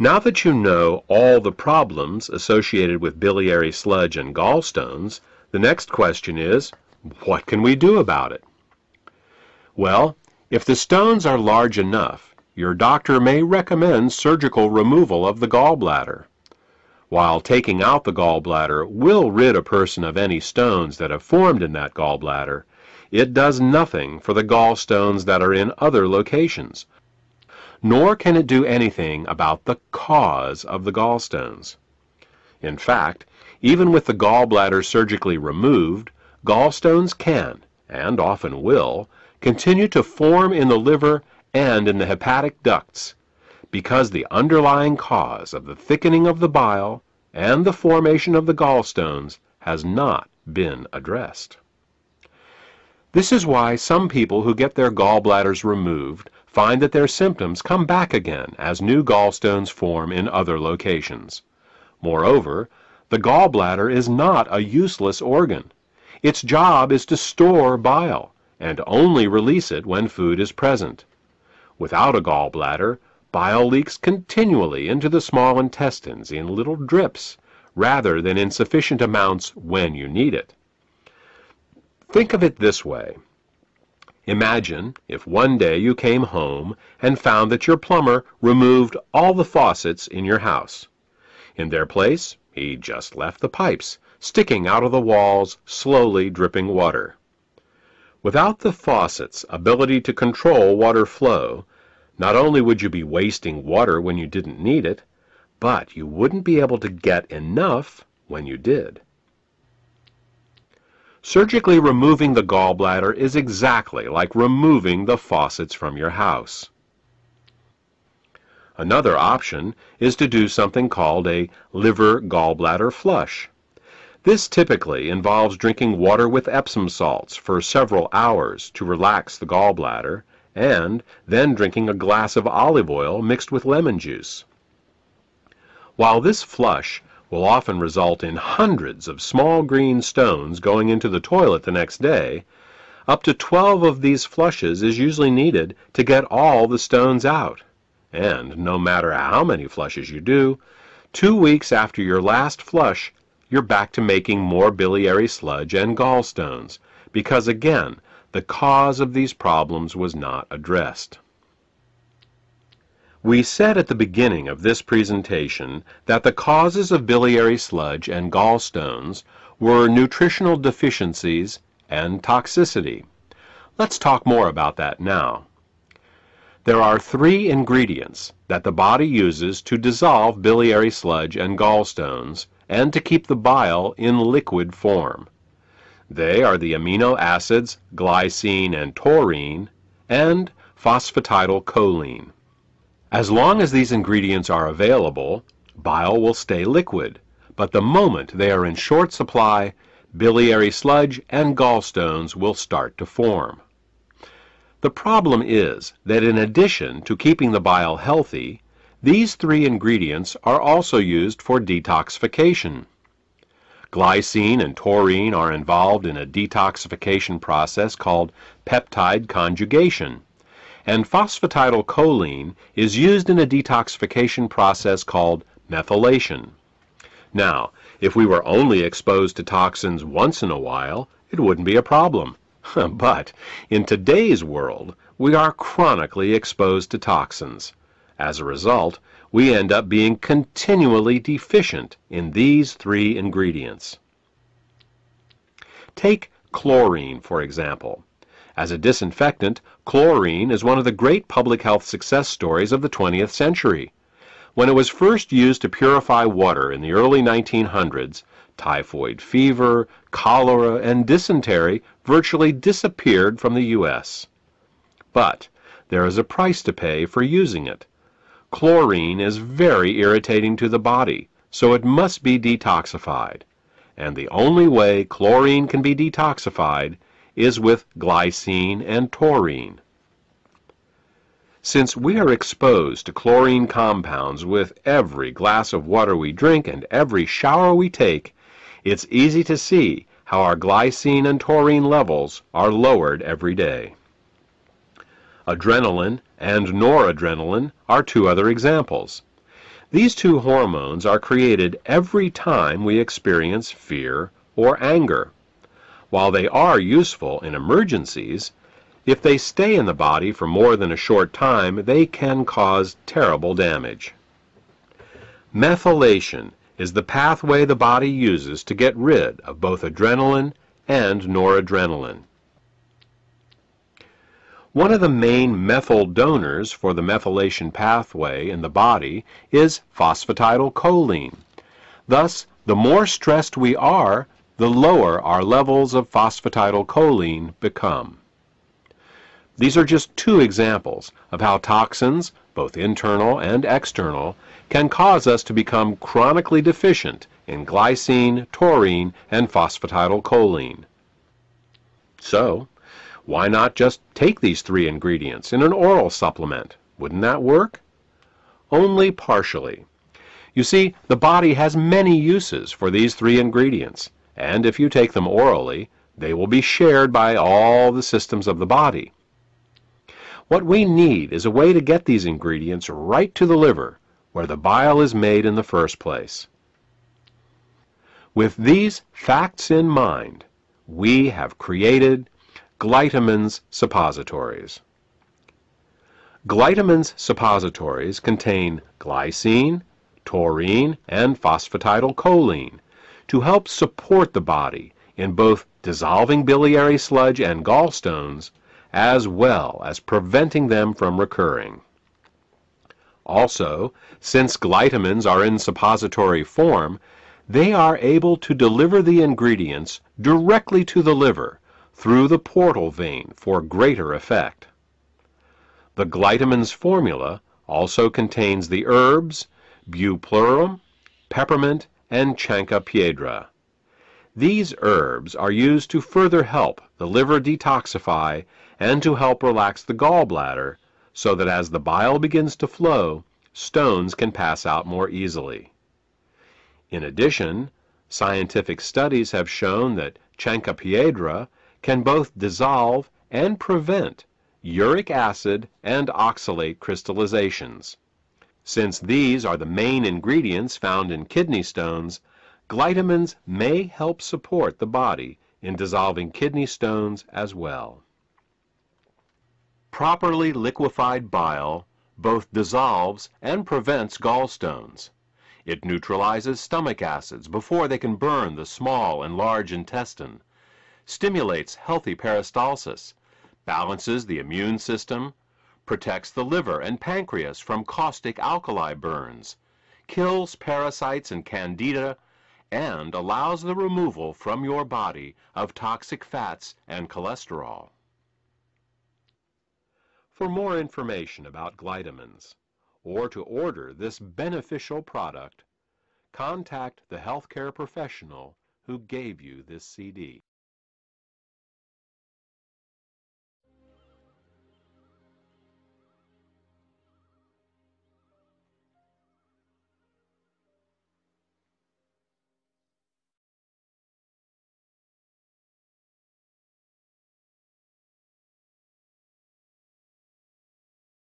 Now that you know all the problems associated with biliary sludge and gallstones, the next question is, what can we do about it? Well, if the stones are large enough, your doctor may recommend surgical removal of the gallbladder. While taking out the gallbladder will rid a person of any stones that have formed in that gallbladder, it does nothing for the gallstones that are in other locations, nor can it do anything about the cause of the gallstones. In fact, even with the gallbladder surgically removed, gallstones can, and often will, continue to form in the liver and in the hepatic ducts, because the underlying cause of the thickening of the bile and the formation of the gallstones has not been addressed. This is why some people who get their gallbladders removed find that their symptoms come back again as new gallstones form in other locations. Moreover, the gallbladder is not a useless organ. Its job is to store bile and only release it when food is present. Without a gallbladder, bile leaks continually into the small intestines in little drips, rather than in sufficient amounts when you need it. Think of it this way. Imagine if one day you came home and found that your plumber removed all the faucets in your house. In their place, he just left the pipes, sticking out of the walls, slowly dripping water. Without the faucet's ability to control water flow, not only would you be wasting water when you didn't need it, but you wouldn't be able to get enough when you did. Surgically removing the gallbladder is exactly like removing the faucets from your house. Another option is to do something called a liver gallbladder flush. This typically involves drinking water with Epsom salts for several hours to relax the gallbladder, and then drinking a glass of olive oil mixed with lemon juice. While this flush will often result in hundreds of small green stones going into the toilet the next day, up to 12 of these flushes is usually needed to get all the stones out. And no matter how many flushes you do, 2 weeks after your last flush, you're back to making more biliary sludge and gallstones, because again, the cause of these problems was not addressed. We said at the beginning of this presentation that the causes of biliary sludge and gallstones were nutritional deficiencies and toxicity. Let's talk more about that now. There are 3 ingredients that the body uses to dissolve biliary sludge and gallstones and to keep the bile in liquid form. They are the amino acids glycine and taurine and phosphatidylcholine. As long as these ingredients are available, bile will stay liquid, but the moment they are in short supply, biliary sludge and gallstones will start to form. The problem is that in addition to keeping the bile healthy, these 3 ingredients are also used for detoxification. Glycine and taurine are involved in a detoxification process called peptide conjugation, and phosphatidylcholine is used in a detoxification process called methylation. Now, if we were only exposed to toxins once in a while, it wouldn't be a problem. But in today's world, we are chronically exposed to toxins. As a result, we end up being continually deficient in these 3 ingredients. Take chlorine, for example. As a disinfectant, chlorine is one of the great public health success stories of the 20th century. When it was first used to purify water in the early 1900s, typhoid fever, cholera, and dysentery virtually disappeared from the U.S. But there is a price to pay for using it. Chlorine is very irritating to the body, so it must be detoxified. And the only way chlorine can be detoxified is with glycine and taurine. Since we are exposed to chlorine compounds with every glass of water we drink and every shower we take, it's easy to see how our glycine and taurine levels are lowered every day. Adrenaline and noradrenaline are 2 other examples. These two hormones are created every time we experience fear or anger. While they are useful in emergencies, if they stay in the body for more than a short time, they can cause terrible damage. Methylation is the pathway the body uses to get rid of both adrenaline and noradrenaline. One of the main methyl donors for the methylation pathway in the body is phosphatidylcholine. Thus, the more stressed we are, the lower our levels of phosphatidylcholine become. These are just two examples of how toxins, both internal and external, can cause us to become chronically deficient in glycine, taurine, and phosphatidylcholine. So, why not just take these three ingredients in an oral supplement? Wouldn't that work? Only partially. You see, the body has many uses for these three ingredients, and if you take them orally, they will be shared by all the systems of the body. What we need is a way to get these ingredients right to the liver, where the bile is made in the first place. With these facts in mind, we have created Glytamins suppositories. Glytamins suppositories contain glycine, taurine, and phosphatidylcholine to help support the body in both dissolving biliary sludge and gallstones, as well as preventing them from recurring. Also, since glytamins are in suppository form, they are able to deliver the ingredients directly to the liver through the portal vein for greater effect. The glytamins formula also contains the herbs bupleurum, peppermint, and chancropiedra. These herbs are used to further help the liver detoxify and to help relax the gallbladder so that as the bile begins to flow, stones can pass out more easily. In addition, scientific studies have shown that chancropiedra can both dissolve and prevent uric acid and oxalate crystallizations. Since these are the main ingredients found in kidney stones, glytamins may help support the body in dissolving kidney stones as well. Properly liquefied bile both dissolves and prevents gallstones. It neutralizes stomach acids before they can burn the small and large intestine, stimulates healthy peristalsis, balances the immune system, protects the liver and pancreas from caustic alkali burns, kills parasites and candida, and allows the removal from your body of toxic fats and cholesterol. For more information about glytamins, or to order this beneficial product, contact the healthcare professional who gave you this CD.